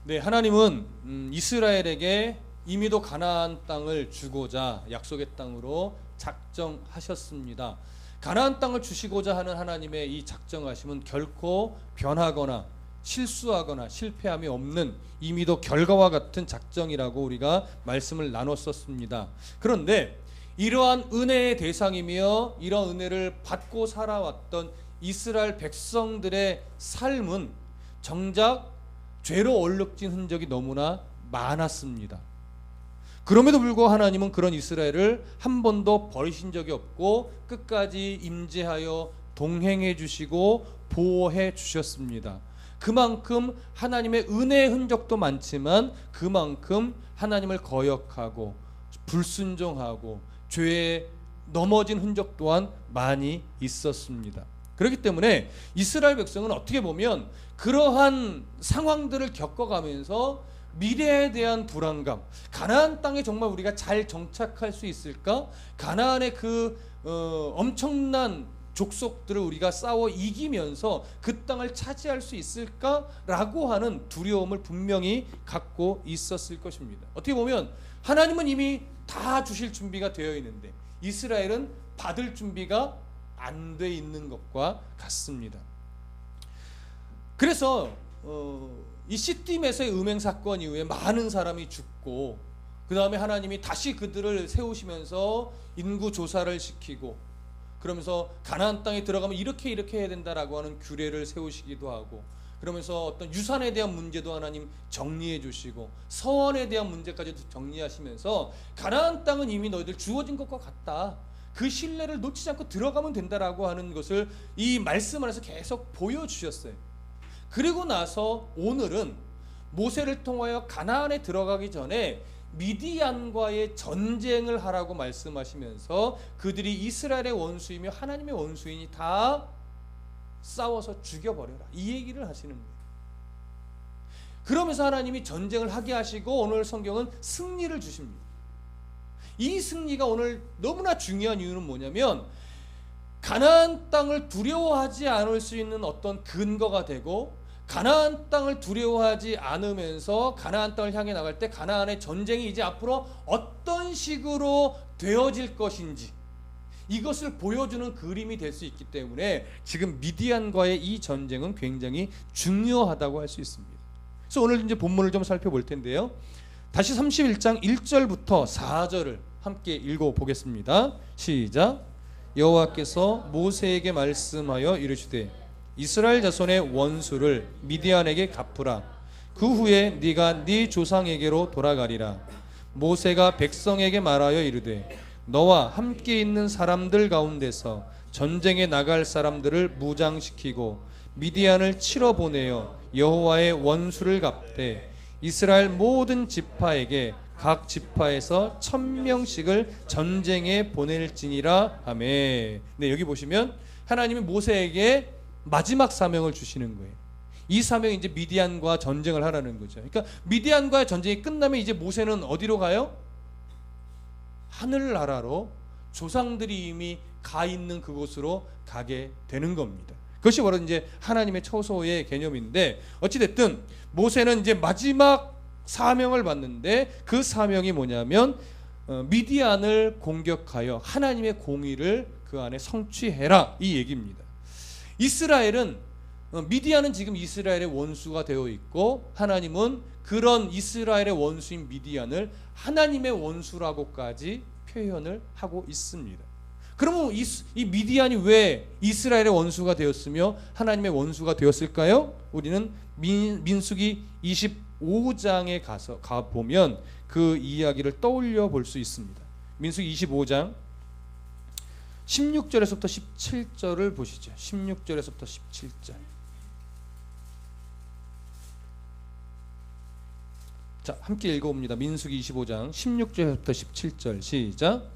네, 하나님은 이스라엘에게 이미도 가나안 땅을 주고자 약속의 땅으로 작정하셨습니다. 가나안 땅을 주시고자 하는 하나님의 이 작정하심은 결코 변하거나 실수하거나 실패함이 없는 이미도 결과와 같은 작정이라고 우리가 말씀을 나눴었습니다. 그런데 이러한 은혜의 대상이며 이러한 은혜를 받고 살아왔던 이스라엘 백성들의 삶은 정작 죄로 얼룩진 흔적이 너무나 많았습니다. 그럼에도 불구하고 하나님은 그런 이스라엘을 한 번도 버리신 적이 없고 끝까지 임재하여 동행해 주시고 보호해 주셨습니다. 그만큼 하나님의 은혜의 흔적도 많지만 그만큼 하나님을 거역하고 불순종하고 죄에 넘어진 흔적 또한 많이 있었습니다. 그렇기 때문에 이스라엘 백성은 어떻게 보면 그러한 상황들을 겪어가면서 미래에 대한 불안감, 가나안 땅에 정말 우리가 잘 정착할 수 있을까? 가나안의 그 엄청난 족속들을 우리가 싸워 이기면서 그 땅을 차지할 수 있을까라고 하는 두려움을 분명히 갖고 있었을 것입니다. 어떻게 보면 하나님은 이미 다 주실 준비가 되어 있는데 이스라엘은 받을 준비가 안 돼 있는 것과 같습니다. 그래서 이 시딤에서의 음행 사건 이후에 많은 사람이 죽고 그 다음에 하나님이 다시 그들을 세우시면서 인구 조사를 시키고 그러면서 가나안 땅에 들어가면 이렇게 해야 된다라고 하는 규례를 세우시기도 하고 그러면서 어떤 유산에 대한 문제도 하나님 정리해 주시고 서원에 대한 문제까지도 정리하시면서 가나안 땅은 이미 너희들 주어진 것과 같다. 그 신뢰를 놓치지 않고 들어가면 된다라고 하는 것을 이 말씀 안에서 계속 보여주셨어요. 그리고 나서 오늘은 모세를 통하여 가나안에 들어가기 전에 미디안과의 전쟁을 하라고 말씀하시면서 그들이 이스라엘의 원수이며 하나님의 원수이니 다 싸워서 죽여버려라 이 얘기를 하시는 거예요. 그러면서 하나님이 전쟁을 하게 하시고 오늘 성경은 승리를 주십니다. 이 승리가 오늘 너무나 중요한 이유는 뭐냐면 가나안 땅을 두려워하지 않을 수 있는 어떤 근거가 되고 가나안 땅을 두려워하지 않으면서 가나안 땅을 향해 나갈 때 가나안의 전쟁이 이제 앞으로 어떤 식으로 되어질 것인지 이것을 보여주는 그림이 될 수 있기 때문에 지금 미디안과의 이 전쟁은 굉장히 중요하다고 할 수 있습니다. 그래서 오늘 이제 본문을 좀 살펴볼 텐데요. 다시 31장 1절부터 4절을 함께 읽어보겠습니다. 시작. 여호와께서 모세에게 말씀하여 이르시되 이스라엘 자손의 원수를 미디안에게 갚으라. 그 후에 네가 네 조상에게로 돌아가리라. 모세가 백성에게 말하여 이르되 너와 함께 있는 사람들 가운데서 전쟁에 나갈 사람들을 무장시키고 미디안을 치러 보내어 여호와의 원수를 갚되 이스라엘 모든 지파에게 각 지파에서 1000명씩을 전쟁에 보낼지니라 하매. 네, 여기 보시면 하나님이 모세에게 마지막 사명을 주시는 거예요. 이 사명이 이제 미디안과 전쟁을 하라는 거죠. 그러니까 미디안과의 전쟁이 끝나면 이제 모세는 어디로 가요? 하늘나라로 조상들이 이미 가 있는 그곳으로 가게 되는 겁니다. 그것이 바로 이제 하나님의 처소의 개념인데 어찌됐든 모세는 이제 마지막 사명을 받는데 그 사명이 뭐냐면 미디안을 공격하여 하나님의 공의를 그 안에 성취해라 이 얘기입니다. 이스라엘은 미디안은 지금 이스라엘의 원수가 되어 있고 하나님은 그런 이스라엘의 원수인 미디안을 하나님의 원수라고까지 표현을 하고 있습니다. 그러면 이 미디안이 왜 이스라엘의 원수가 되었으며 하나님의 원수가 되었을까요? 우리는 민수기 25장에 가 보면 그 이야기를 떠올려 볼 수 있습니다. 민수기 25장 16절에서부터 17절을 보시죠. 16절에서부터 17절. 자, 함께 읽어봅니다. 민수기 25장 16절부터 17절 시작.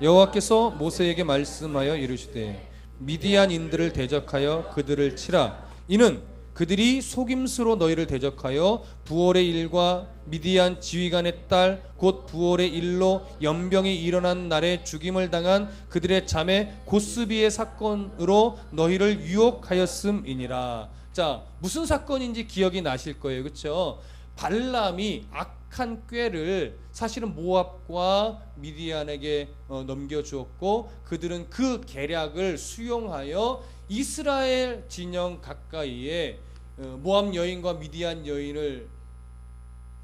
여호와께서 모세에게 말씀하여 이르시되 미디안인들을 대적하여 그들을 치라. 이는 그들이 속임수로 너희를 대적하여 부올의 일과 미디안 지휘관의 딸 곧 부올의 일로 연병이 일어난 날에 죽임을 당한 그들의 자매 고스비의 사건으로 너희를 유혹하였음이니라. 자, 무슨 사건인지 기억이 나실 거예요. 그렇죠? 발람이 악한 꾀를 사실은 모압과 미디안에게 넘겨주었고, 그들은 그 계략을 수용하여 이스라엘 진영 가까이에 모압 여인과 미디안 여인을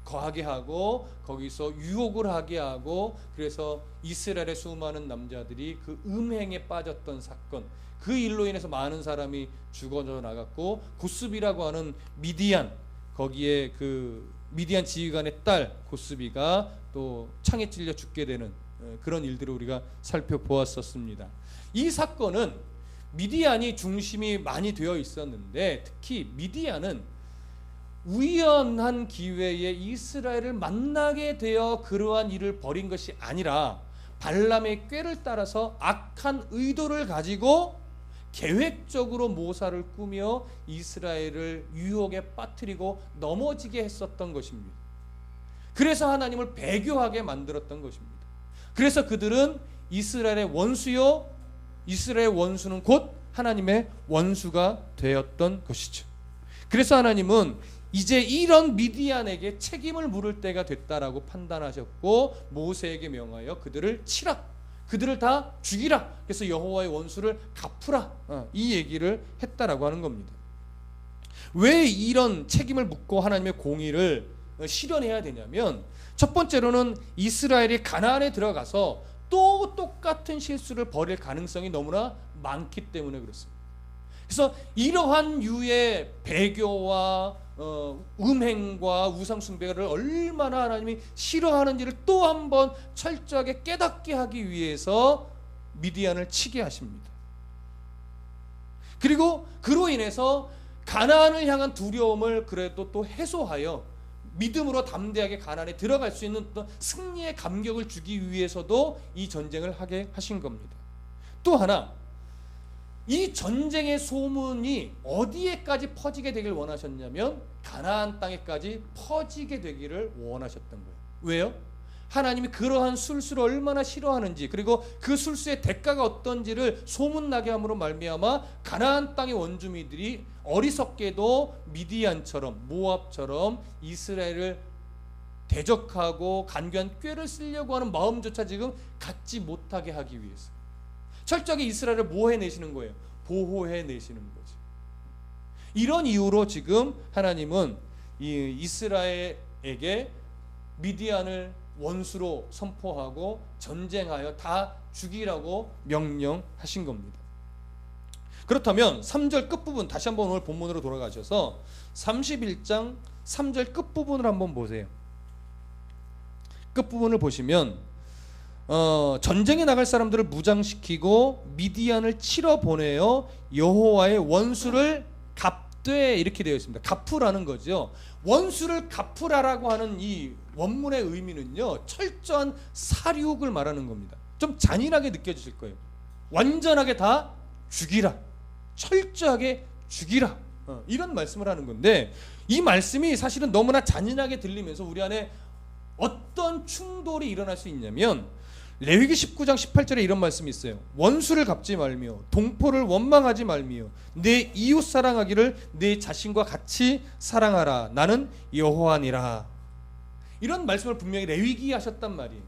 거하게 하고 거기서 유혹을 하게 하고, 그래서 이스라엘의 수많은 남자들이 그 음행에 빠졌던 사건, 그 일로 인해서 많은 사람이 죽어져 나갔고, 고스비라고 하는 미디안, 거기에 그 미디안 지휘관의 딸 고스비가 또 창에 찔려 죽게 되는 그런 일들을 우리가 살펴보았었습니다. 이 사건은 미디안이 중심이 많이 되어 있었는데, 특히 미디안은 우연한 기회에 이스라엘을 만나게 되어 그러한 일을 벌인 것이 아니라 발람의 꾀를 따라서 악한 의도를 가지고 계획적으로 모사를 꾸며 이스라엘을 유혹에 빠뜨리고 넘어지게 했었던 것입니다. 그래서 하나님을 배교하게 만들었던 것입니다. 그래서 그들은 이스라엘의 원수요, 이스라엘의 원수는 곧 하나님의 원수가 되었던 것이죠. 그래서 하나님은 이제 이런 미디안에게 책임을 물을 때가 됐다라고 판단하셨고, 모세에게 명하여 그들을 치라, 그들을 다 죽이라, 그래서 여호와의 원수를 갚으라, 이 얘기를 했다라고 하는 겁니다. 왜 이런 책임을 묻고 하나님의 공의를 실현해야 되냐면, 첫 번째로는 이스라엘이 가나안에 들어가서 또 똑같은 실수를 벌일 가능성이 너무나 많기 때문에 그렇습니다. 그래서 이러한 유의 배교와 음행과 우상숭배를 얼마나 하나님이 싫어하는지를 또 한 번 철저하게 깨닫게 하기 위해서 미디안을 치게 하십니다. 그리고 그로 인해서 가나안을 향한 두려움을 그래도 또 해소하여 믿음으로 담대하게 가나안에 들어갈 수 있는 또 승리의 감격을 주기 위해서도 이 전쟁을 하게 하신 겁니다. 또 하나, 이 전쟁의 소문이 어디에까지 퍼지게 되길 원하셨냐면 가나안 땅에까지 퍼지게 되기를 원하셨던 거예요. 왜요? 하나님이 그러한 술수를 얼마나 싫어하는지, 그리고 그 술수의 대가가 어떤지를 소문나게 함으로 말미암아 가나안 땅의 원주민들이 어리석게도 미디안처럼 모압처럼 이스라엘을 대적하고 간교한 꾀를 쓰려고 하는 마음조차 지금 갖지 못하게 하기 위해서 철저하게 이스라엘을 뭐 해내시는 거예요? 보호해내시는 거죠. 이런 이유로 지금 하나님은 이 이스라엘에게 미디안을 원수로 선포하고 전쟁하여 다 죽이라고 명령하신 겁니다. 그렇다면 3절 끝부분, 다시 한번 오늘 본문으로 돌아가셔서 31장 3절 끝부분을 한번 보세요. 끝부분을 보시면 전쟁에 나갈 사람들을 무장시키고 미디안을 치러 보내어 여호와의 원수를 갚되, 이렇게 되어 있습니다. 갚으라는 거죠. 원수를 갚으라라고 하는 이 원문의 의미는요, 철저한 살육을 말하는 겁니다. 좀 잔인하게 느껴지실 거예요. 완전하게 다 죽이라, 철저하게 죽이라, 이런 말씀을 하는 건데, 이 말씀이 사실은 너무나 잔인하게 들리면서 우리 안에 어떤 충돌이 일어날 수 있냐면, 레위기 19장 18절에 이런 말씀이 있어요. 원수를 갚지 말며 동포를 원망하지 말며 내 이웃 사랑하기를 내 자신과 같이 사랑하라, 나는 여호와니라. 이런 말씀을 분명히 레위기 하셨단 말이에요.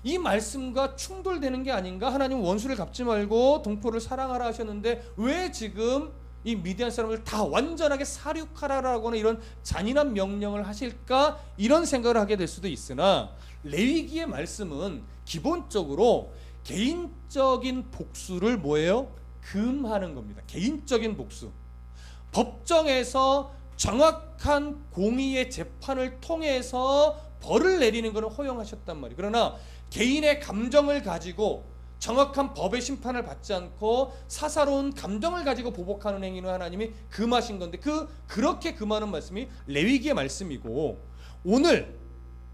이 말씀과 충돌되는 게 아닌가? 하나님 원수를 갚지 말고 동포를 사랑하라 하셨는데 왜 지금 이 미디안 사람을 다 완전하게 사륙하라라고 하는 이런 잔인한 명령을 하실까? 이런 생각을 하게 될 수도 있으나, 레위기의 말씀은 기본적으로 개인적인 복수를 뭐예요? 금하는 겁니다. 개인적인 복수. 법정에서 정확한 공의의 재판을 통해서 벌을 내리는 것을 허용하셨단 말이에요. 그러나 개인의 감정을 가지고 정확한 법의 심판을 받지 않고 사사로운 감정을 가지고 보복하는 행위는 하나님이 금하신 건데, 그렇게 금하는 말씀이 레위기의 말씀이고, 오늘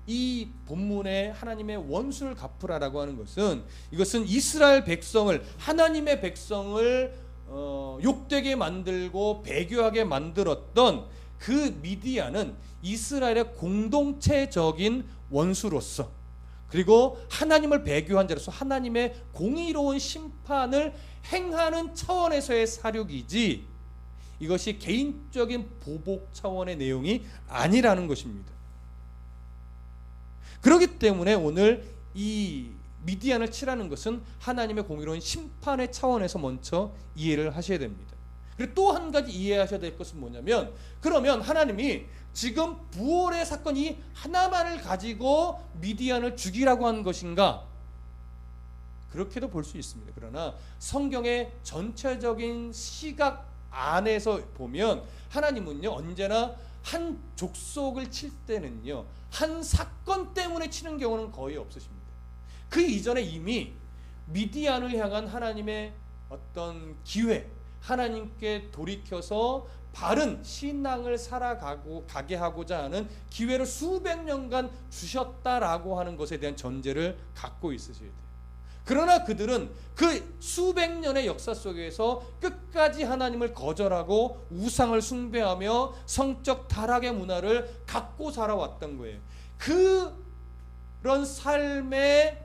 이 본문에 하나님의 원수를 갚으라라고 하는 것은, 이것은 이스라엘 백성을, 하나님의 백성을 욕되게 만들고 배교하게 만들었던 그 미디안은 이스라엘의 공동체적인 원수로서, 그리고 하나님을 배교한 자로서 하나님의 공의로운 심판을 행하는 차원에서의 사륙이지, 이것이 개인적인 보복 차원의 내용이 아니라는 것입니다. 그렇기 때문에 오늘 이 미디안을 치라는 것은 하나님의 공의로운 심판의 차원에서 먼저 이해를 하셔야 됩니다. 그리고 또 한 가지 이해하셔야 될 것은 뭐냐면, 그러면 하나님이 지금 부활의 사건 이 하나만을 가지고 미디안을 죽이라고 하는 것인가? 그렇게도 볼 수 있습니다. 그러나 성경의 전체적인 시각 안에서 보면 하나님은요, 언제나 한 족속을 칠 때는요, 한 사건 때문에 치는 경우는 거의 없으십니다. 그 이전에 이미 미디안을 향한 하나님의 어떤 기회, 하나님께 돌이켜서 바른 신앙을 살아가게 하고자 하는 기회를 수백 년간 주셨다라고 하는 것에 대한 전제를 갖고 있으셔야 돼요. 그러나 그들은 그 수백 년의 역사 속에서 끝까지 하나님을 거절하고 우상을 숭배하며 성적 타락의 문화를 갖고 살아왔던 거예요. 그런 삶의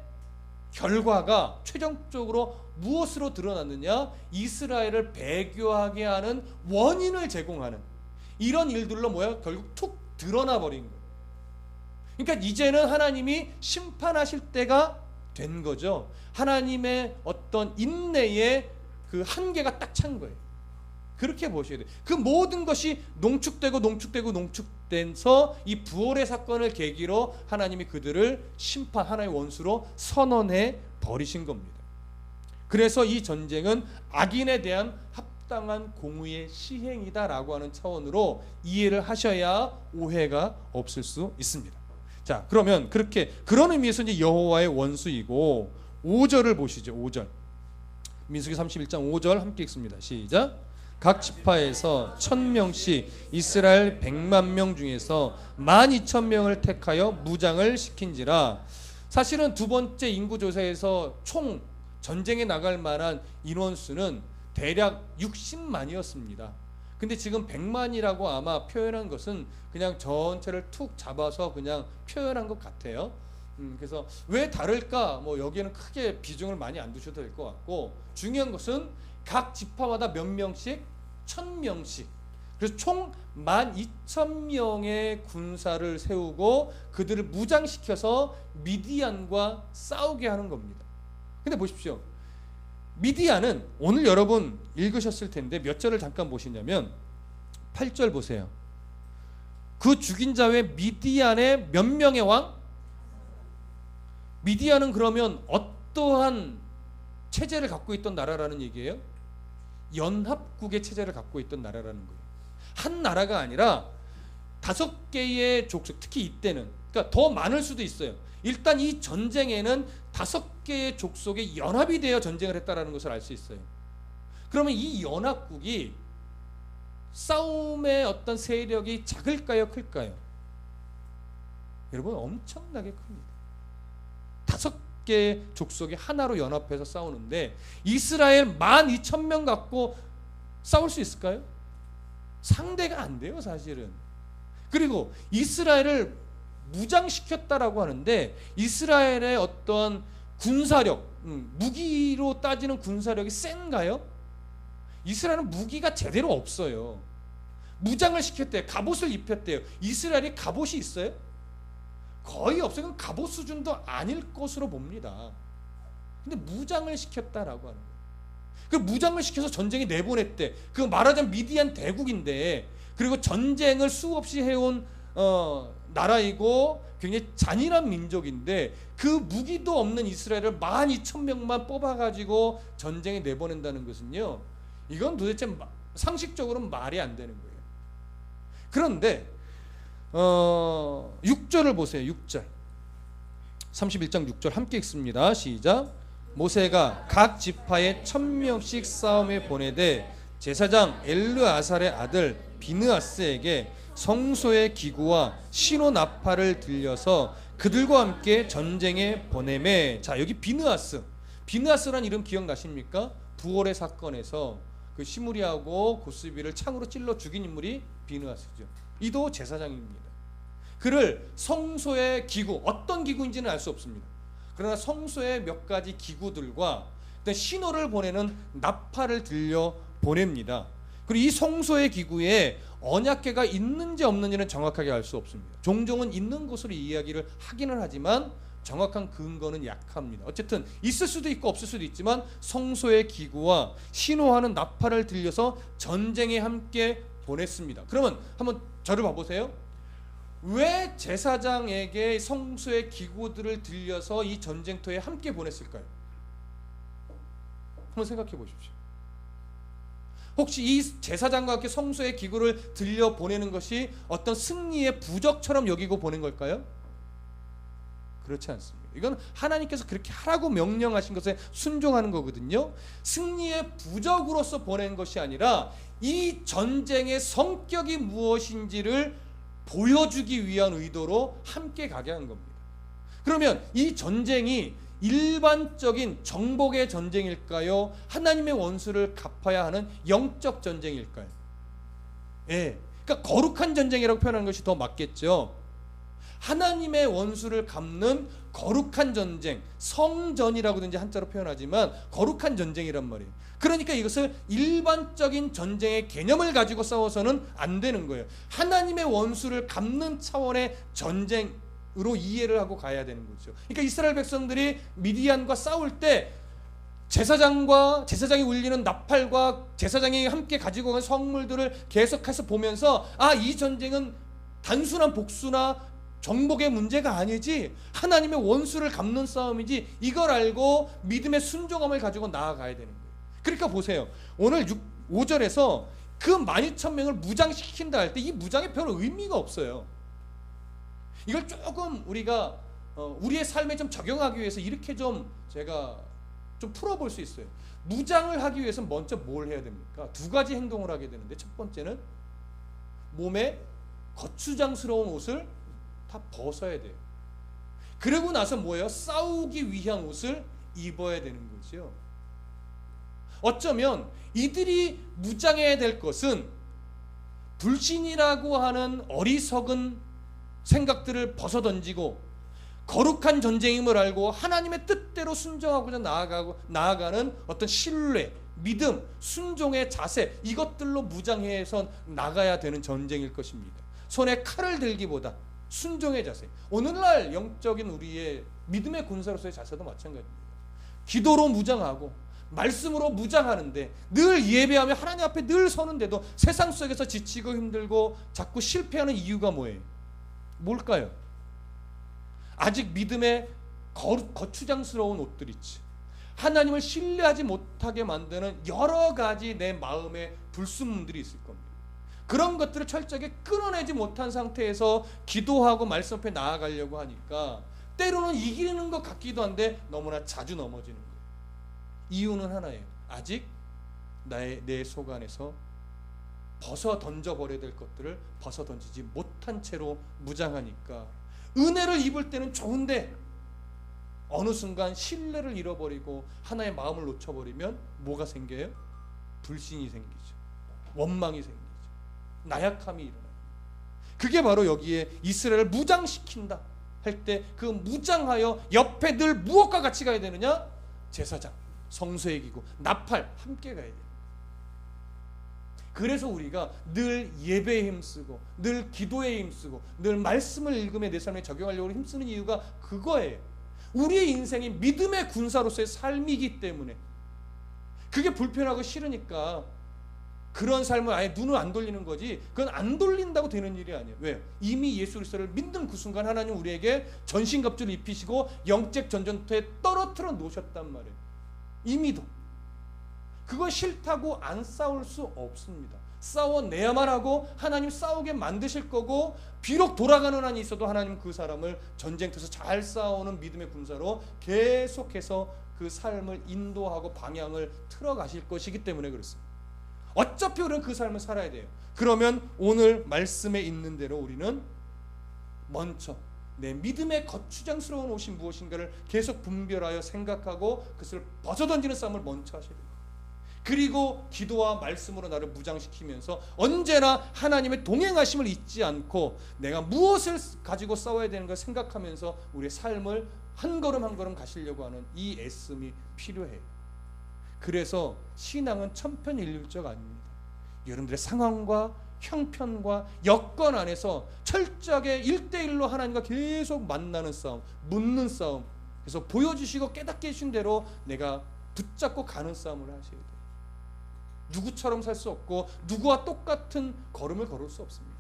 결과가 최종적으로 무엇으로 드러났느냐? 이스라엘을 배교하게 하는 원인을 제공하는 이런 일들로 뭐야? 결국 툭 드러나 버린 거예요. 그러니까 이제는 하나님이 심판하실 때가 된 거죠. 하나님의 어떤 인내의 그 한계가 딱 찬 거예요. 그렇게 보셔야 돼요. 그 모든 것이 농축돼서 이 부활의 사건을 계기로 하나님이 그들을 심판, 하나의 원수로 선언해 버리신 겁니다. 그래서 이 전쟁은 악인에 대한 합당한 공의의 시행이다라고 하는 차원으로 이해를 하셔야 오해가 없을 수 있습니다. 자, 그러면 그런 의미에서 이제 여호와의 원수이고 5절을 보시죠. 5절. 민수기 31장 5절 함께 읽습니다. 시작. 각 지파에서 1000명씩 이스라엘 100만 명 중에서 12,000명을 택하여 무장을 시킨지라. 사실은 두 번째 인구조사에서 총 전쟁에 나갈 만한 인원수는 대략 60만이었습니다. 근데 지금 100만이라고 아마 표현한 것은 그냥 전체를 툭 잡아서 그냥 표현한 것 같아요. 그래서 왜 다를까? 뭐 여기에는 크게 비중을 많이 안 두셔도 될 것 같고, 중요한 것은 각 지파마다 몇 명씩? 1000명씩. 그래서 총 12,000명의 군사를 세우고 그들을 무장시켜서 미디안과 싸우게 하는 겁니다. 근데 보십시오. 미디안은 오늘 여러분 읽으셨을 텐데 몇 절을 잠깐 보시냐면 8절 보세요. 그 죽인 자 외 미디안의 몇 명의 왕? 미디안은 그러면 어떠한 체제를 갖고 있던 나라라는 얘기예요? 연합국의 체제를 갖고 있던 나라라는 거예요. 한 나라가 아니라 5개의 족속, 특히 이때는, 그러니까 더 많을 수도 있어요. 일단 이 전쟁에는 5개의 족속이 연합이 되어 전쟁을 했다라는 것을 알 수 있어요. 그러면 이 연합국이 싸움의 어떤 세력이 작을까요, 클까요? 여러분, 엄청나게 큽니다. 5개의 족속이 하나로 연합해서 싸우는데 이스라엘 12,000명 갖고 싸울 수 있을까요? 상대가 안 돼요, 사실은. 그리고 이스라엘을 무장시켰다라고 하는데 이스라엘의 어떤 군사력, 무기로 따지는 군사력이 센가요? 이스라엘은 무기가 제대로 없어요. 무장을 시켰대요. 갑옷을 입혔대요. 이스라엘이 갑옷이 있어요? 거의 없어요. 갑옷 수준도 아닐 것으로 봅니다. 근데 무장을 시켰다라고 하는 거예요. 그 무장을 시켜서 전쟁에 내보냈대. 그 말하자면 미디안 대국인데, 그리고 전쟁을 수없이 해온 나라이고 굉장히 잔인한 민족인데 그 무기도 없는 이스라엘을 12,000명만 뽑아가지고 전쟁에 내보낸다는 것은요, 이건 도대체 상식적으로는 말이 안 되는 거예요. 그런데 6절을 보세요. 6절 31장 6절 함께 읽습니다. 시작. 모세가 각 지파에 1000명씩 싸움에 보내되 제사장 엘르아살의 아들 비느하스에게 성소의 기구와 신호 나팔을 들려서 그들과 함께 전쟁에 보내매. 자, 여기 비느하스란 이름 기억나십니까? 부월의 사건에서 그 시므리하고 고스비를 창으로 찔러 죽인 인물이 비느하스죠. 이도 제사장입니다. 그를 성소의 기구, 어떤 기구인지는 알 수 없습니다. 그러나 성소의 몇 가지 기구들과 신호를 보내는 나팔을 들려 보냅니다. 그리고 이 성소의 기구에 언약궤가 있는지 없는지는 정확하게 알 수 없습니다. 종종은 있는 것으로 이야기를 하기는 하지만 정확한 근거는 약합니다. 어쨌든 있을 수도 있고 없을 수도 있지만 성소의 기구와 신호하는 나팔을 들려서 전쟁에 함께 보냈습니다. 그러면 한번 저를 봐보세요. 왜 제사장에게 성소의 기구들을 들려서 이 전쟁터에 함께 보냈을까요? 한번 생각해 보십시오. 혹시 이 제사장과 함께 성소의 기구를 들려 보내는 것이 어떤 승리의 부적처럼 여기고 보낸 걸까요? 그렇지 않습니다. 이건 하나님께서 그렇게 하라고 명령하신 것에 순종하는 거거든요. 승리의 부적으로서 보낸 것이 아니라 이 전쟁의 성격이 무엇인지를 보여주기 위한 의도로 함께 가게 한 겁니다. 그러면 이 전쟁이 일반적인 정복의 전쟁일까요? 하나님의 원수를 갚아야 하는 영적 전쟁일까요? 예, 그러니까 거룩한 전쟁이라고 표현하는 것이 더 맞겠죠. 하나님의 원수를 갚는 거룩한 전쟁, 성전이라고든지 한자로 표현하지만 거룩한 전쟁이란 말이에요. 그러니까 이것을 일반적인 전쟁의 개념을 가지고 싸워서는 안 되는 거예요. 하나님의 원수를 갚는 차원의 전쟁으로 이해를 하고 가야 되는 거죠. 그러니까 이스라엘 백성들이 미디안과 싸울 때 제사장이 울리는 나팔과 제사장이 함께 가지고 간 성물들을 계속해서 보면서 이 전쟁은 단순한 복수나 정복의 문제가 아니지 하나님의 원수를 갚는 싸움이지, 이걸 알고 믿음의 순종함을 가지고 나아가야 되는 거예요. 그러니까 보세요. 오늘 5절에서 그 12,000명을 무장시킨다 할 때 이 무장에 별 의미가 없어요. 이걸 조금 우리가 우리의 삶에 좀 적용하기 위해서 이렇게 좀 제가 좀 풀어볼 수 있어요. 무장을 하기 위해서 먼저 뭘 해야 됩니까? 두 가지 행동을 하게 되는데, 첫 번째는 몸에 거추장스러운 옷을 다 벗어야 돼요. 그러고 나서 뭐예요? 싸우기 위한 옷을 입어야 되는 거죠. 어쩌면 이들이 무장해야 될 것은 불신이라고 하는 어리석은 생각들을 벗어던지고 거룩한 전쟁임을 알고 하나님의 뜻대로 순종하고자 나아가는 어떤 신뢰, 믿음, 순종의 자세, 이것들로 무장해서 나가야 되는 전쟁일 것입니다. 손에 칼을 들기보다 순종의 자세. 오늘날 영적인 우리의 믿음의 군사로서의 자세도 마찬가지입니다. 기도로 무장하고 말씀으로 무장하는데, 늘 예배하며 하나님 앞에 늘 서는데도 세상 속에서 지치고 힘들고 자꾸 실패하는 이유가 뭐예요? 뭘까요? 아직 믿음의 거추장스러운 옷들 있지, 하나님을 신뢰하지 못하게 만드는 여러 가지 내 마음의 불순물들이 있을 겁니다. 그런 것들을 철저하게 끊어내지 못한 상태에서 기도하고 말씀 앞에 나아가려고 하니까 때로는 이기는 것 같기도 한데 너무나 자주 넘어지는 거예요. 이유는 하나예요. 아직 내 속 안에서 벗어 던져버려야 될 것들을 벗어 던지지 못한 채로 무장하니까, 은혜를 입을 때는 좋은데 어느 순간 신뢰를 잃어버리고 하나의 마음을 놓쳐버리면 뭐가 생겨요? 불신이 생기죠. 원망이 생기죠. 나약함이 일어나요. 그게 바로 여기에 이스라엘을 무장시킨다 할 때 그 무장하여 옆에 늘 무엇과 같이 가야 되느냐? 제사장, 성소의 기구, 나팔 함께 가야 돼요. 그래서 우리가 늘 예배에 힘쓰고 늘 기도에 힘쓰고 늘 말씀을 읽으며 내 삶에 적용하려고 힘쓰는 이유가 그거예요. 우리의 인생이 믿음의 군사로서의 삶이기 때문에. 그게 불편하고 싫으니까 그런 삶을 아예 눈을 안 돌리는 거지, 그건 안 돌린다고 되는 일이 아니에요. 왜요? 이미 예수 그리스도를 믿는 그 순간 하나님 우리에게 전신갑주를 입히시고 영적 전쟁터에 떨어뜨려 놓으셨단 말이에요. 이미도. 그거 싫다고 안 싸울 수 없습니다. 싸워내야만 하고 하나님 싸우게 만드실 거고, 비록 돌아가는 한이 있어도 하나님 그 사람을 전쟁터에서 잘 싸우는 믿음의 군사로 계속해서 그 삶을 인도하고 방향을 틀어가실 것이기 때문에 그렇습니다. 어차피 우리는 그 삶을 살아야 돼요. 그러면 오늘 말씀에 있는 대로 우리는 먼저 내 믿음의 거추장스러운 옷이 무엇인가를 계속 분별하여 생각하고 그것을 벗어던지는 싸움을 먼저 하셔야 돼요. 그리고 기도와 말씀으로 나를 무장시키면서 언제나 하나님의 동행하심을 잊지 않고 내가 무엇을 가지고 싸워야 되는 걸 생각하면서 우리의 삶을 한 걸음 한 걸음 가시려고 하는 이 애씀이 필요해요. 그래서 신앙은 천편일률적 아닙니다. 여러분들의 상황과 형편과 여건 안에서 철저하게 1대1로 하나님과 계속 만나는 싸움, 묻는 싸움, 그래서 보여주시고 깨닫게 해주신 대로 내가 붙잡고 가는 싸움을 하셔야 돼요. 누구처럼 살 수 없고 누구와 똑같은 걸음을 걸을 수 없습니다.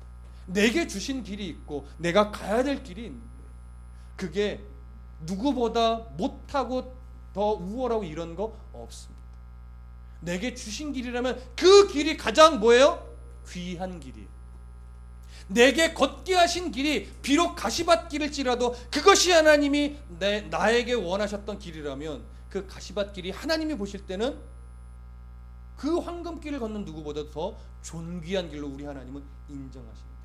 내게 주신 길이 있고 내가 가야 될 길이 있는 거예요. 그게 누구보다 못하고 더 우월하고 이런 거 없습니다. 내게 주신 길이라면 그 길이 가장 뭐예요? 귀한 길이에요. 내게 걷게 하신 길이 비록 가시밭길일지라도 그것이 하나님이 나에게 원하셨던 길이라면 그 가시밭길이 하나님이 보실 때는 그 황금길을 걷는 누구보다 더 존귀한 길로 우리 하나님은 인정하십니다.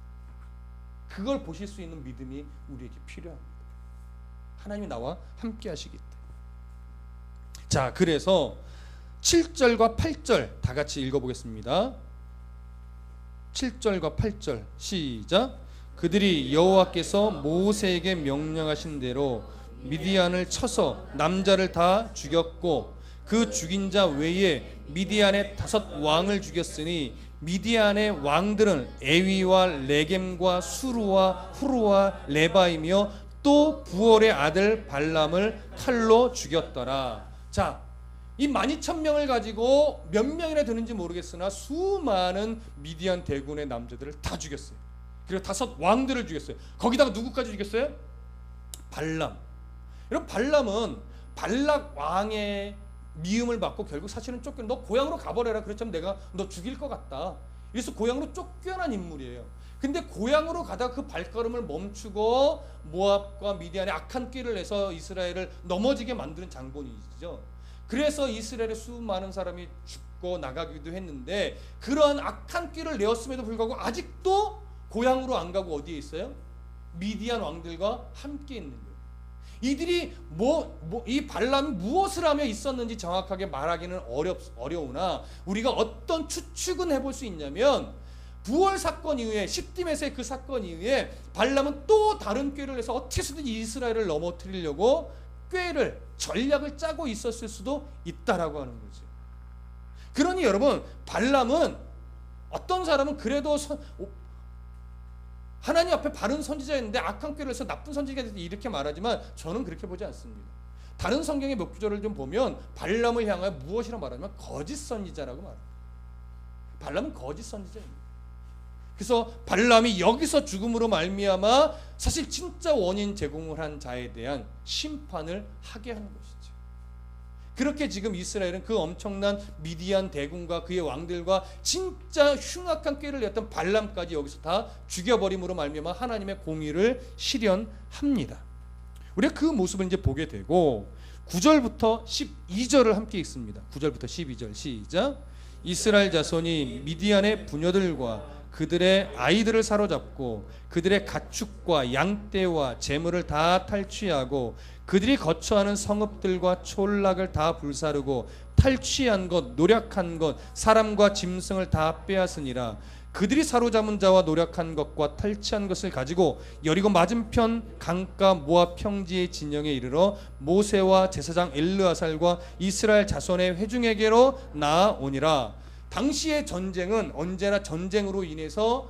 그걸 보실 수 있는 믿음이 우리에게 필요합니다. 하나님이 나와 함께 하시기 때문에. 자, 그래서 7절과 8절 다 같이 읽어보겠습니다. 7절과 8절 시작. 그들이 여호와께서 모세에게 명령하신 대로 미디안을 쳐서 남자를 다 죽였고 그 죽인 자 외에 미디안의 5 왕을 죽였으니 미디안의 왕들은 에위와 레겜과 수루와 후루와 레바이며 또 부올의 아들 발람을 칼로 죽였더라. 자, 이 12,000명을 가지고 몇 명이나 되는지 모르겠으나 수많은 미디안 대군의 남자들을 다 죽였어요. 그리고 5 왕들을 죽였어요. 거기다가 누구까지 죽였어요? 발람. 여러분, 발람은 발락 왕의 미움을 받고 결국 사실은 쫓겨, 너 고향으로 가버려라. 그렇다면 내가 너 죽일 것 같다. 그래서 고향으로 쫓겨난 인물이에요. 근데 고향으로 가다가 그 발걸음을 멈추고 모압과 미디안의 악한 꾀를 내서 이스라엘을 넘어지게 만드는 장본인이죠. 그래서 이스라엘의 수많은 사람이 죽고 나가기도 했는데 그러한 악한 꾀를 내었음에도 불구하고 아직도 고향으로 안 가고 어디에 있어요? 미디안 왕들과 함께 있는 거예요. 이들이 이 발람이 무엇을 하며 있었는지 정확하게 말하기는 어려우나 우리가 어떤 추측은 해볼 수 있냐면 부월 사건 이후에 십디메스의 그 사건 이후에 발람은 또 다른 꾀를 해서 어떻게 해서든 이스라엘을 넘어뜨리려고 꾀를 전략을 짜고 있었을 수도 있다라고 하는 거죠. 그러니 여러분, 발람은 어떤 사람은 그래도 하나님 앞에 바른 선지자였는데 악한 꾀를 해서 나쁜 선지자가 됐다 이렇게 말하지만 저는 그렇게 보지 않습니다. 다른 성경의 몇 구절을 좀 보면 발람을 향하여 무엇이라고 말하냐면 거짓 선지자라고 말합니다. 발람은 거짓 선지자입니다. 그래서 발람이 여기서 죽음으로 말미암아 사실 진짜 원인 제공을 한 자에 대한 심판을 하게 하는 것이죠. 그렇게 지금 이스라엘은 그 엄청난 미디안 대군과 그의 왕들과 진짜 흉악한 꾀를 냈던 발람까지 여기서 다 죽여버림으로 말미암아 하나님의 공의를 실현합니다. 우리가 그 모습을 이제 보게 되고 9절부터 12절을 함께 읽습니다. 9절부터 12절 시작. 이스라엘 자손이 미디안의 부녀들과 그들의 아이들을 사로잡고 그들의 가축과 양떼와 재물을 다 탈취하고 그들이 거처하는 성읍들과 촌락을 다 불사르고 탈취한 것, 노력한 것, 사람과 짐승을 다 빼앗으니라. 그들이 사로잡은 자와 노력한 것과 탈취한 것을 가지고 여리고 맞은편 강가 모압 평지의 진영에 이르러 모세와 제사장 엘르아살과 이스라엘 자손의 회중에게로 나아오니라. 당시의 전쟁은 언제나 전쟁으로 인해서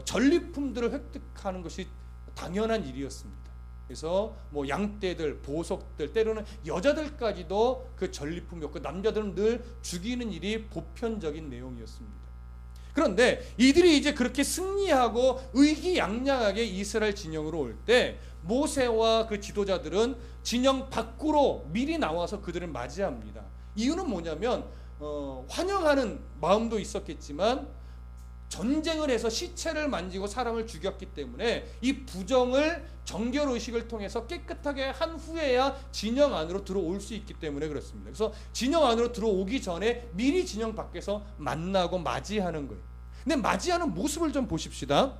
전리품들을 획득하는 것이 당연한 일이었습니다. 그래서 뭐 양떼들, 보석들, 때로는 여자들까지도 그 전리품이었고 남자들은 늘 죽이는 일이 보편적인 내용이었습니다. 그런데 이들이 이제 그렇게 승리하고 의기양양하게 이스라엘 진영으로 올 때 모세와 그 지도자들은 진영 밖으로 미리 나와서 그들을 맞이합니다. 이유는 뭐냐면 환영하는 마음도 있었겠지만 전쟁을 해서 시체를 만지고 사람을 죽였기 때문에 이 부정을 정결의식을 통해서 깨끗하게 한 후에야 진영 안으로 들어올 수 있기 때문에 그렇습니다. 그래서 진영 안으로 들어오기 전에 미리 진영 밖에서 만나고 맞이하는 거예요. 근데 맞이하는 모습을 좀 보십시다.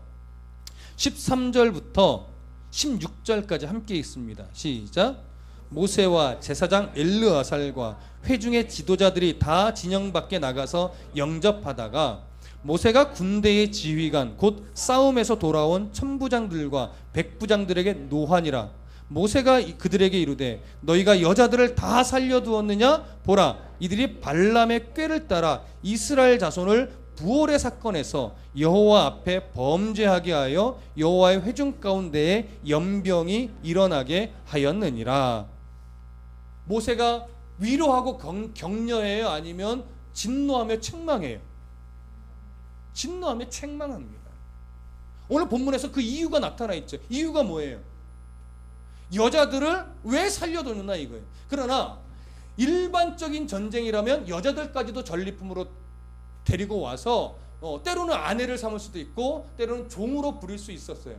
13절부터 16절까지 함께 읽습니다. 시작. 모세와 제사장 엘르아살과 회중의 지도자들이 다 진영 밖에 나가서 영접하다가 모세가 군대의 지휘관 곧 싸움에서 돌아온 천부장들과 백부장들에게 노하니라. 모세가 그들에게 이르되 너희가 여자들을 다 살려두었느냐? 보라, 이들이 발람의 꾀를 따라 이스라엘 자손을 부올의 사건에서 여호와 앞에 범죄하게 하여 여호와의 회중 가운데에 연병이 일어나게 하였느니라. 모세가 위로하고 격려해요? 아니면 진노하며 책망해요? 진노하며 책망합니다. 오늘 본문에서 그 이유가 나타나 있죠. 이유가 뭐예요? 여자들을 왜 살려두느냐 이거예요. 그러나 일반적인 전쟁이라면 여자들까지도 전리품으로 데리고 와서 때로는 아내를 삼을 수도 있고 때로는 종으로 부릴 수 있었어요.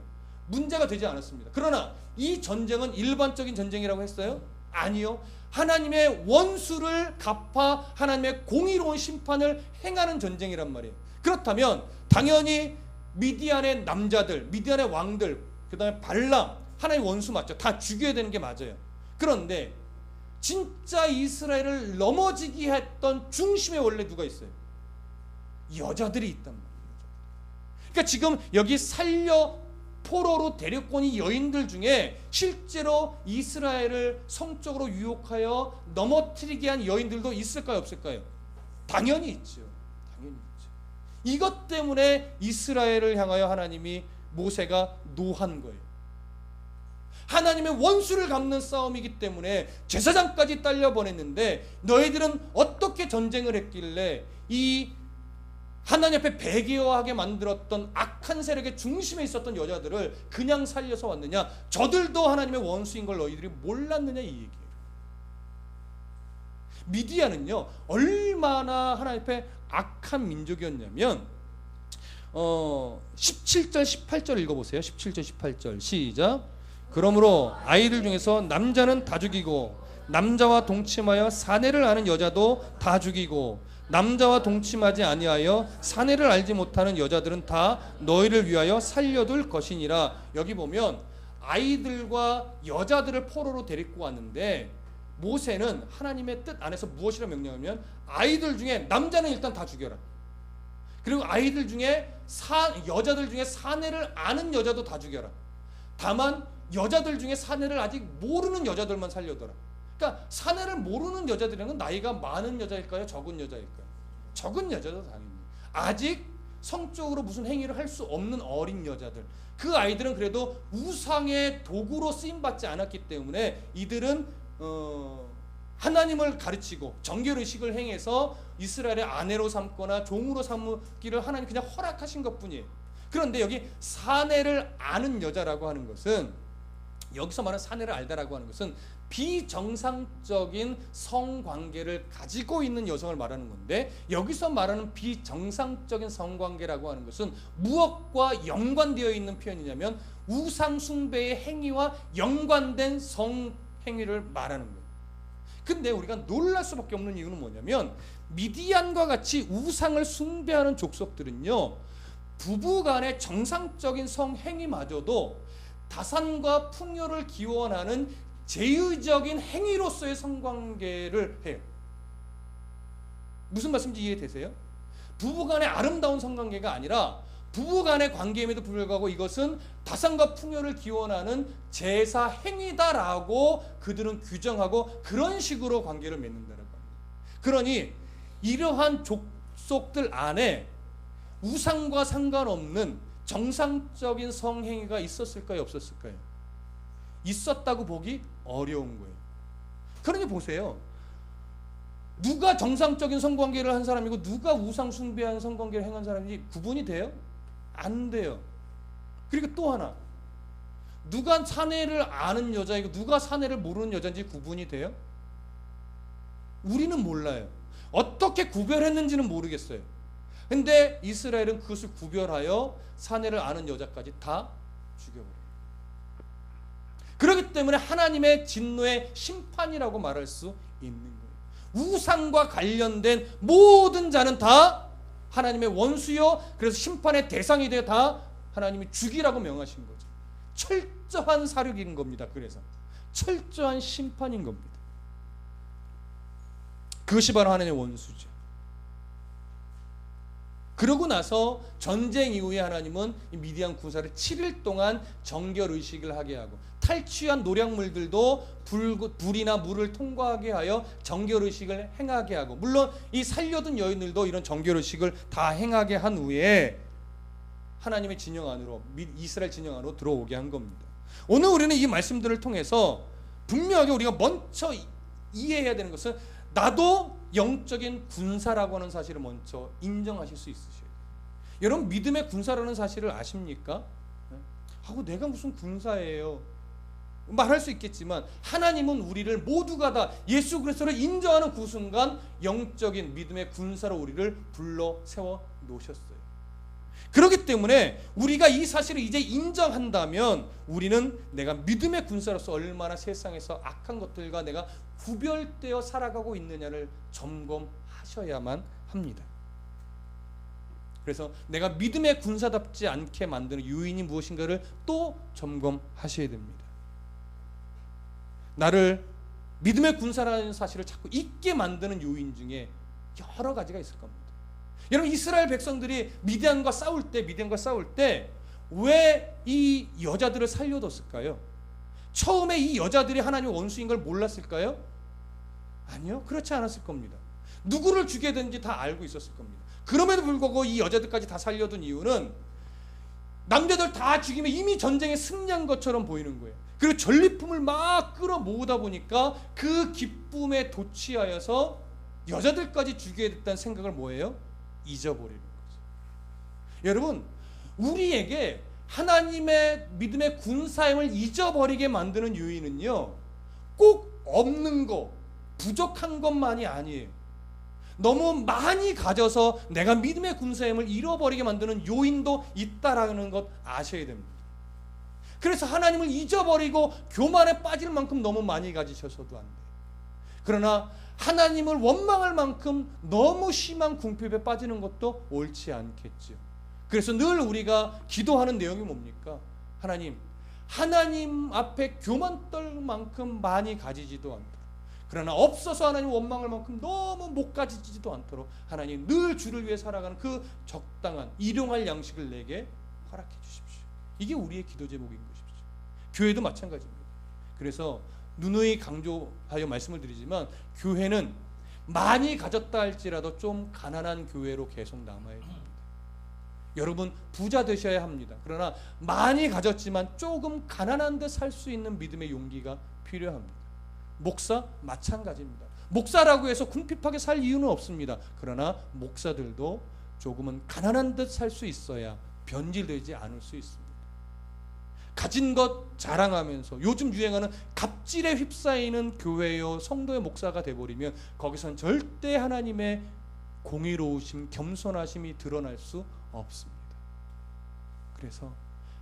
문제가 되지 않았습니다. 그러나 이 전쟁은 일반적인 전쟁이라고 했어요? 아니요. 하나님의 원수를 갚아 하나님의 공의로운 심판을 행하는 전쟁이란 말이에요. 그렇다면 당연히 미디안의 남자들, 미디안의 왕들, 그 다음에 발람, 하나님의 원수 맞죠? 다 죽여야 되는 게 맞아요. 그런데 진짜 이스라엘을 넘어지게 했던 중심에 원래 누가 있어요? 여자들이 있단 말이에요. 그러니까 지금 여기 살려 포로로 데리고 온 이 여인들 중에 실제로 이스라엘을 성적으로 유혹하여 넘어뜨리게 한 여인들도 있을까요, 없을까요? 당연히 있죠. 당연히 있죠. 이것 때문에 이스라엘을 향하여 하나님이 모세가 노한 거예요. 하나님의 원수를 갚는 싸움이기 때문에 제사장까지 딸려 보냈는데 너희들은 어떻게 전쟁을 했길래 이 하나님 앞에 배교하게 만들었던 악한 세력의 중심에 있었던 여자들을 그냥 살려서 왔느냐? 저들도 하나님의 원수인 걸 너희들이 몰랐느냐 이 얘기예요. 미디안은요 얼마나 하나님 앞에 악한 민족이었냐면 17절 18절 읽어보세요. 17절 18절 시작. 그러므로 아이들 중에서 남자는 다 죽이고 남자와 동침하여 사내를 아는 여자도 다 죽이고 남자와 동침하지 아니하여 사내를 알지 못하는 여자들은 다 너희를 위하여 살려둘 것이니라. 여기 보면 아이들과 여자들을 포로로 데리고 왔는데 모세는 하나님의 뜻 안에서 무엇이라 명령하면 아이들 중에 남자는 일단 다 죽여라. 그리고 아이들 중에 여자들 중에 사내를 아는 여자도 다 죽여라. 다만 여자들 중에 사내를 아직 모르는 여자들만 살려둬라. 그러니까 사내를 모르는 여자들은 나이가 많은 여자일까요? 적은 여자일까요? 적은 여자도 당연히. 아직 성적으로 무슨 행위를 할 수 없는 어린 여자들. 그 아이들은 그래도 우상의 도구로 쓰임받지 않았기 때문에 이들은 하나님을 가르치고 정결의식을 행해서 이스라엘의 아내로 삼거나 종으로 삼기를 하나님 그냥 허락하신 것뿐이에요. 그런데 여기 사내를 아는 여자라고 하는 것은 여기서 말하는 사내를 알다라고 하는 것은 비정상적인 성관계를 가지고 있는 여성을 말하는 건데 여기서 말하는 비정상적인 성관계라고 하는 것은 무엇과 연관되어 있는 표현이냐면 우상 숭배의 행위와 연관된 성행위를 말하는 거예요. 근데 우리가 놀랄 수밖에 없는 이유는 뭐냐면 미디안과 같이 우상을 숭배하는 족속들은요 부부간의 정상적인 성행위마저도 다산과 풍요를 기원하는 제의적인 행위로서의 성관계를 해요. 무슨 말씀인지 이해되세요? 부부간의 아름다운 성관계가 아니라 부부간의 관계임에도 불구하고 이것은 다산과 풍요를 기원하는 제사 행위다라고 그들은 규정하고 그런 식으로 관계를 맺는다는 겁니다. 그러니 이러한 족속들 안에 우상과 상관없는 정상적인 성행위가 있었을까요? 없었을까요? 있었다고 보기 어려운 거예요. 그러니 보세요. 누가 정상적인 성관계를 한 사람이고 누가 우상 숭배한 성관계를 행한 사람인지 구분이 돼요? 안 돼요. 그리고 또 하나, 누가 사내를 아는 여자이고 누가 사내를 모르는 여자인지 구분이 돼요? 우리는 몰라요. 어떻게 구별했는지는 모르겠어요. 근데 이스라엘은 그것을 구별하여 사내를 아는 여자까지 다 죽여버려요. 그렇기 때문에 하나님의 진노의 심판이라고 말할 수 있는 거예요. 우상과 관련된 모든 자는 다 하나님의 원수요, 그래서 심판의 대상이 되어 다 하나님이 죽이라고 명하신 거죠. 철저한 사륙인 겁니다. 그래서 철저한 심판인 겁니다. 그것이 바로 하나님의 원수죠. 그러고 나서 전쟁 이후에 하나님은 이 미디안 군사를 7일 동안 정결의식을 하게 하고 탈취한 노략물들도 불이나 물을 통과하게 하여 정결의식을 행하게 하고, 물론 이 살려둔 여인들도 이런 정결의식을 다 행하게 한 후에 하나님의 진영 안으로, 이스라엘 진영 안으로 들어오게 한 겁니다. 오늘 우리는 이 말씀들을 통해서 분명하게 우리가 먼저 이해해야 되는 것은, 나도 영적인 군사라고 하는 사실을 먼저 인정하실 수 있으셔야 돼요. 여러분, 믿음의 군사라는 사실을 아십니까? 하고 내가 무슨 군사예요? 말할 수 있겠지만 하나님은 우리를 모두가 다 예수 그리스도를 인정하는 그 순간 영적인 믿음의 군사로 우리를 불러 세워 놓으셨어요. 그렇기 때문에 우리가 이 사실을 이제 인정한다면 우리는 내가 믿음의 군사로서 얼마나 세상에서 악한 것들과 내가 구별되어 살아가고 있느냐를 점검하셔야만 합니다. 그래서 내가 믿음의 군사답지 않게 만드는 요인이 무엇인가를 또 점검하셔야 됩니다. 나를 믿음의 군사라는 사실을 자꾸 잊게 만드는 요인 중에 여러 가지가 있을 겁니다. 여러분, 이스라엘 백성들이 미디안과 싸울 때 왜 이 여자들을 살려뒀을까요? 처음에 이 여자들이 하나님의 원수인 걸 몰랐을까요? 아니요, 그렇지 않았을 겁니다. 누구를 죽여야 되는지 다 알고 있었을 겁니다. 그럼에도 불구하고 이 여자들까지 다 살려둔 이유는 남자들 다 죽이면 이미 전쟁에 승리한 것처럼 보이는 거예요. 그리고 전리품을 막 끌어모으다 보니까 그 기쁨에 도취하여서 여자들까지 죽여야 됐다는 생각을 뭐예요? 잊어버리는 거죠. 여러분, 우리에게 하나님의 믿음의 군사임을 잊어버리게 만드는 요인은요, 꼭 없는 거, 부족한 것만이 아니에요. 너무 많이 가져서 내가 믿음의 군사임을 잃어버리게 만드는 요인도 있다라는 것 아셔야 됩니다. 그래서 하나님을 잊어버리고 교만에 빠질 만큼 너무 많이 가지셔서도 안 돼요. 그러나 하나님을 원망할 만큼 너무 심한 궁핍에 빠지는 것도 옳지 않겠죠. 그래서 늘 우리가 기도하는 내용이 뭡니까? 하나님 앞에 교만 떨 만큼 많이 가지지도 않도록, 그러나 없어서 하나님 원망할 만큼 너무 못 가지지도 않도록 하나님 늘 주를 위해 살아가는 그 적당한 일용할 양식을 내게 허락해 주십시오. 이게 우리의 기도 제목인 것이죠. 교회도 마찬가지입니다. 그래서 누누이 강조하여 말씀을 드리지만, 교회는 많이 가졌다 할지라도 좀 가난한 교회로 계속 남아야 됩니다. 여러분, 부자 되셔야 합니다. 그러나 많이 가졌지만 조금 가난한 듯 살 수 있는 믿음의 용기가 필요합니다. 목사 마찬가지입니다. 목사라고 해서 궁핍하게 살 이유는 없습니다. 그러나 목사들도 조금은 가난한 듯 살 수 있어야 변질되지 않을 수 있습니다. 가진 것 자랑하면서 요즘 유행하는 갑질에 휩싸이는 교회요 성도의 목사가 돼버리면 거기선 절대 하나님의 공의로우심, 겸손하심이 드러날 수 없습니다. 그래서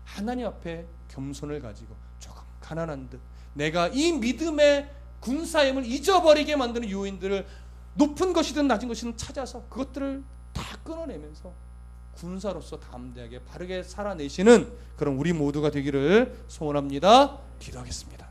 하나님 앞에 겸손을 가지고 조금 가난한 듯, 내가 이 믿음의 군사임을 잊어버리게 만드는 요인들을 높은 것이든 낮은 것이든 찾아서 그것들을 다 끊어내면서 군사로서 담대하게 바르게 살아내시는 그런 우리 모두가 되기를 소원합니다. 기도하겠습니다.